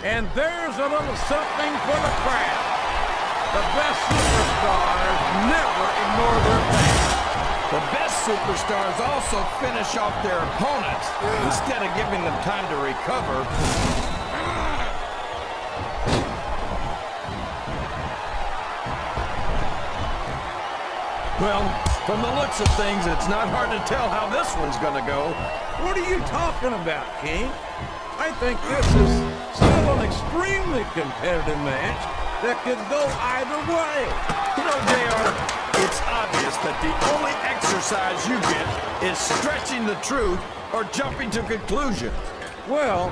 And there's a little something for the crowd. The best superstars never ignore their fans. The best superstars also finish off their opponents instead of giving them time to recover. Well, from the looks of things, it's not hard to tell how this one's gonna go. What are you talking about, King? I think this is still an extremely competitive match that could go either way. You know, JR, it's obvious that the only exercise you get is stretching the truth or jumping to conclusions. Well,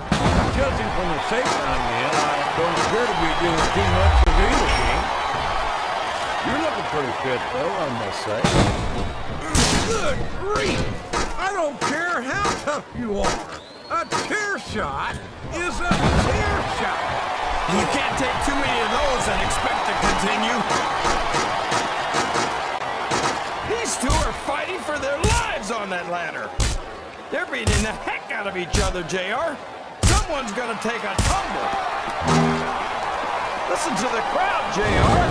judging from the shape I'm in, I don't appear to be doing too much of either, King. You're looking pretty fit, though, I must say. Good grief! I don't care how tough you are. A chair shot is a chair shot. You can't take too many of those and expect to continue. These two are fighting for their lives on that ladder. They're beating the heck out of each other, JR. Someone's gonna take a tumble. Listen to the crowd, JR.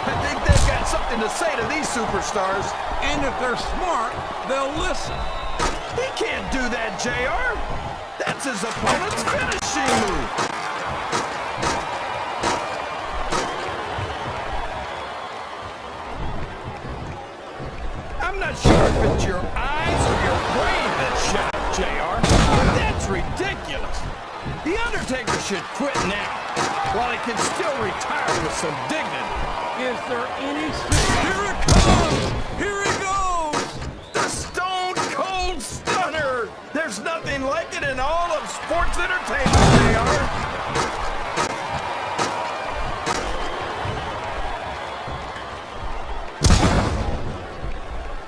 I think they've got something to say to these superstars. And if they're smart, they'll listen. He can't do that, JR. That's his opponent's finishing move. I'm not sure if it's your eyes or your brain that's shot, JR, but that's ridiculous. The Undertaker should quit now, while he can still retire with some dignity. Is there any... Here it comes! Here it goes! The Stone Cold Stunner! There's nothing like it in all of sports entertainment, JR.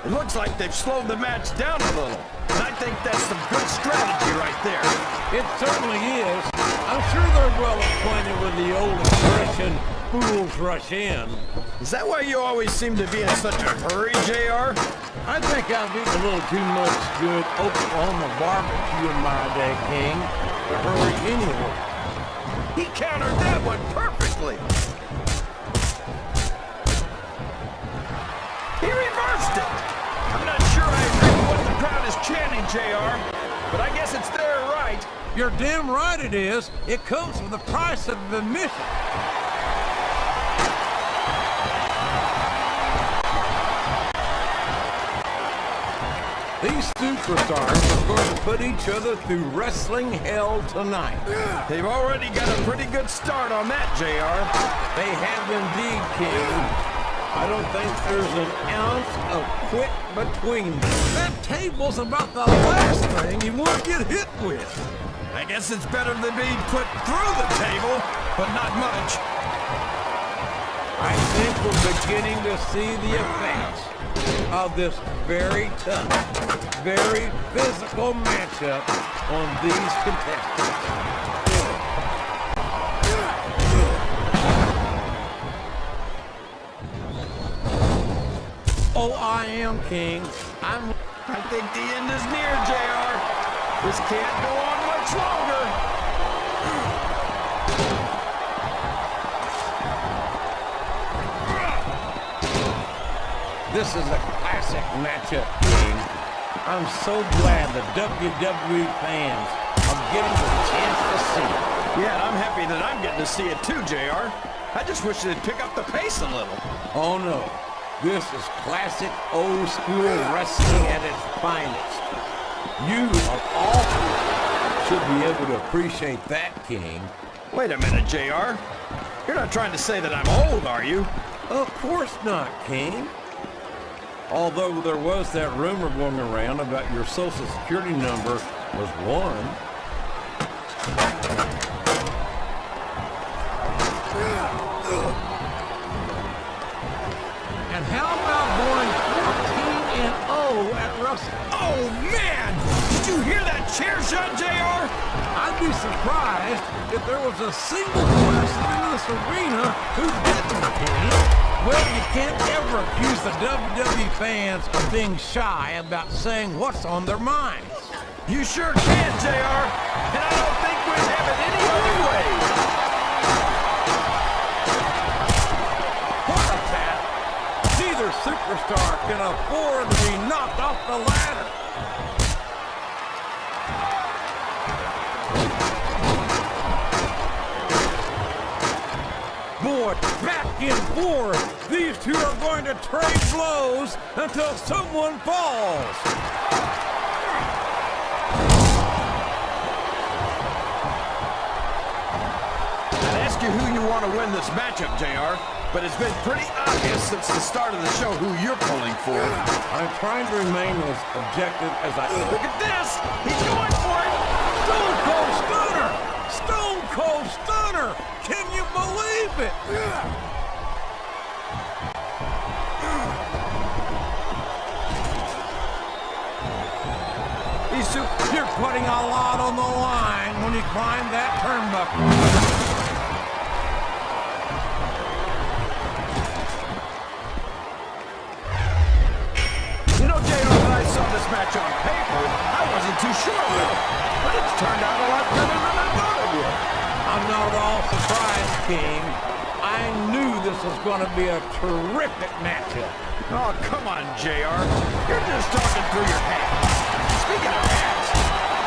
It looks like they've slowed the match down a little. And I think that's some good strategy right there. It certainly is. I'm sure they're well acquainted with the old expression, fools rush in. Is that why you always seem to be in such a hurry, JR? I think I've eaten a little too much good Oklahoma barbecue in my day, King. To hurry anyway. He countered that one perfectly. He reversed it. I'm not sure I agree with what the crowd is chanting, JR, but I guess it's their right. You're damn right it is. It comes with the price of admission. These superstars are going to put each other through wrestling hell tonight. They've already got a pretty good start on that, JR. They have indeed, King. I don't think there's an ounce of quit between them. That table's about the last thing you want to get hit with. I guess it's better than being put through the table, but not much. I think we're beginning to see the effects of this very tough, very physical matchup on these contestants. Oh, I am, King. I think the end is near, JR. This can't go on much longer. This is a classic matchup, King. I'm so glad the WWE fans are getting the chance to see it. Yeah, I'm happy that I'm getting to see it too, JR. I just wish they'd pick up the pace a little. Oh, no. This is classic old-school wrestling at its finest. You, of all people, should be able to appreciate that, King. Wait a minute, JR. You're not trying to say that I'm old, are you? Of course not, King. Although there was that rumor going around about your social security number was 1. And how about going 14-0 at Russell? Oh, man! Did you hear that chair shot, JR? I'd be surprised if there was a single person in this arena who didn't, King. Well, you can't ever accuse the WWE fans of being shy about saying what's on their minds. You sure can, JR. And I don't think we'd have it any other way. the ladder. Boy, back and forth. These two are going to trade blows until someone falls. I'd ask you who you want to win this matchup, JR, but it's been pretty obvious since the start of the show who you're pulling for. I'm trying to remain as objective as I can. Look at this! He's going for it! Stone Cold Stunner! Stone Cold Stunner! Can you believe it? You're putting a lot on the line when you climb that turnbuckle. You know, JR, when I saw this match on paper, I wasn't too sure of it. But it's turned out a lot better than I thought it would. I'm not at all surprised, King. I knew this was going to be a terrific matchup. Oh, come on, JR. You're just talking through your hat. Speaking of hats,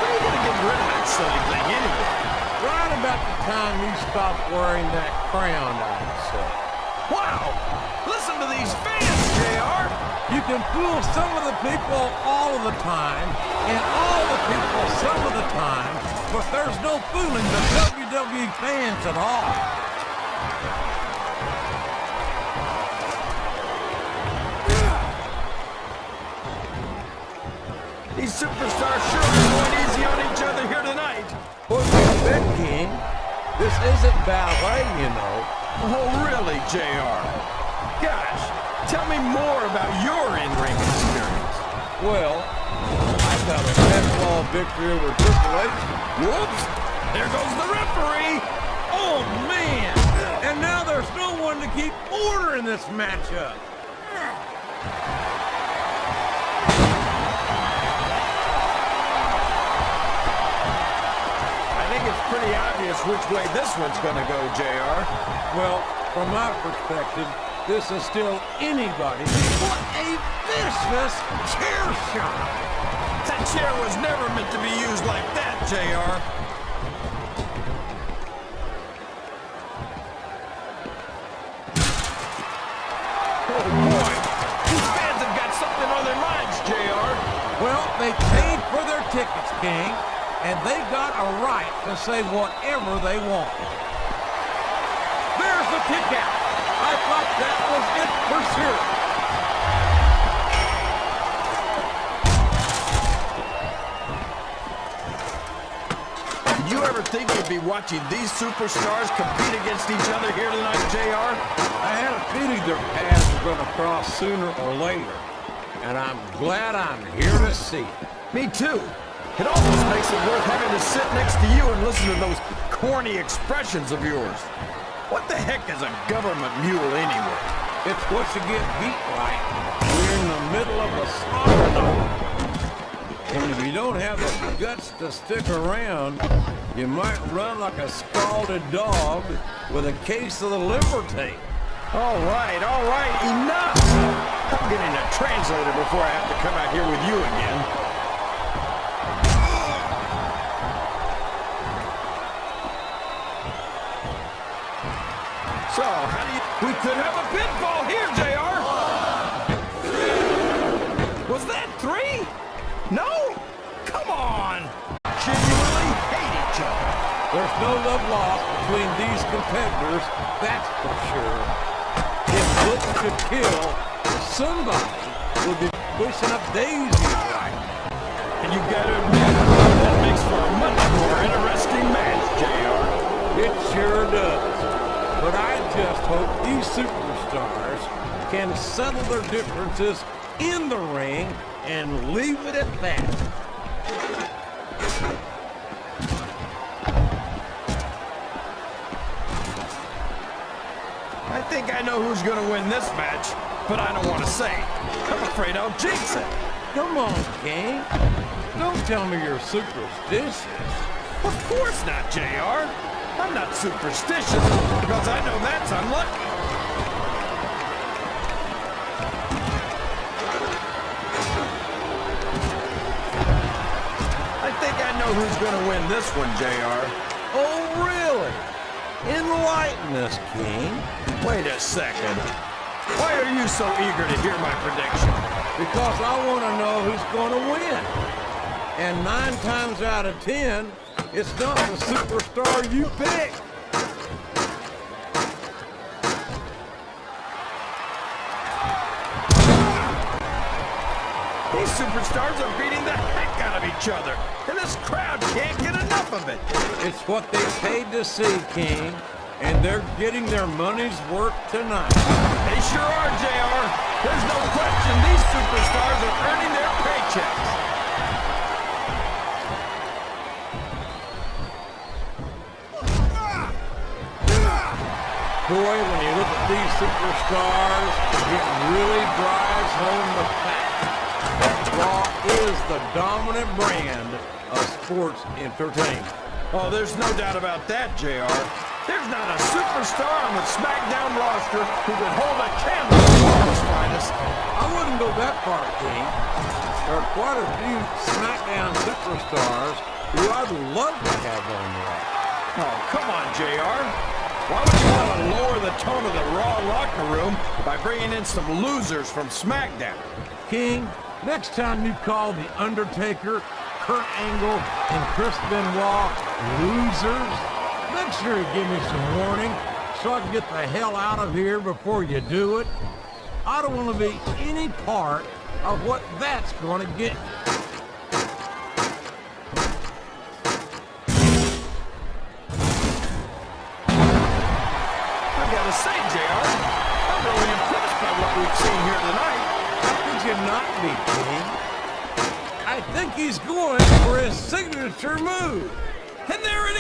when are you going to get rid of that silly thing anyway? Right about the time you stopped wearing that crown, I'd say. Wow! Listen to these fans, JR! You can fool some of the people all of the time, and all the people some of the time, but there's no fooling the WWE fans at all. These superstars sure are going easy on each other here tonight. What do you bet, King? This isn't ballet, you know. Oh, really, JR? Gosh, tell me more about your in-ring experience. Well, I got a pinfall victory over Triple H. Whoops! There goes the referee! Oh, man! And now there's no one to keep order in this matchup. It's pretty obvious which way this one's gonna go, JR. Well, from my perspective, this is still anybody. What a vicious chair shot! That chair was never meant to be used like that, JR. Oh boy, these fans have got something on their minds, JR. Well, they paid for their tickets, King. And they've got a right to say whatever they want. There's the kick out. I thought that was it for sure. Did you ever think you'd be watching these superstars compete against each other here tonight, JR? I had a feeling their paths were going to cross sooner or later. And I'm glad I'm here to see it. Me too. It almost makes it worth having to sit next to you and listen to those corny expressions of yours. What the heck is a government mule anyway? It's what you get beat right. We're in the middle of a slaughter zone. And if you don't have the guts to stick around, you might run like a scalded dog with a case of the liver tape. All right, enough! I'm getting a translator before I have to come out here with you again. So, we could have a pinfall here, JR! Was that 3? No? Come on! Genuinely hate each other. There's no love lost between these competitors, that's for sure. If look to kill, somebody will be pushing up daisies right. And you gotta admit, that makes for a much more interesting match, JR. It sure does. But I just hope these superstars can settle their differences in the ring and leave it at that. I think I know who's gonna win this match, but I don't want to say. I'm afraid I'll jinx it. Come on, King. Don't tell me you're superstitious. Of course not, JR. I'm not superstitious, because I know that's unlucky. know who's going to win this one, JR. Oh, really? Enlighten us, King. Wait a second. Why are you so eager to hear my prediction? Because I want to know who's going to win. And 9 times out of 10, it's not the superstar you pick. These superstars are beating the heck out of each other, and this crowd can't get enough of it. It's what they paid to see, King, and they're getting their money's worth tonight. They sure are, JR. There's no question these superstars are earning their paychecks. Boy, when you look at these superstars, it really drives home the fact that Raw is the dominant brand of sports entertainment. Oh, there's no doubt about that, JR. There's not a superstar on the SmackDown roster who could hold a candle to Raw's finest. I wouldn't go that far, King. There are quite a few SmackDown superstars who I'd love to have on Raw. Oh, come on, JR. Why would you want to lower the tone of the Raw locker room by bringing in some losers from SmackDown? King, next time you call The Undertaker, Kurt Angle, and Chris Benoit losers, make sure you give me some warning so I can get the hell out of here before you do it. I don't want to be any part of what that's going to get you. Say, JR, I'm really impressed by what we've seen here tonight. How could you not be, King? I think he's going for his signature move. And there it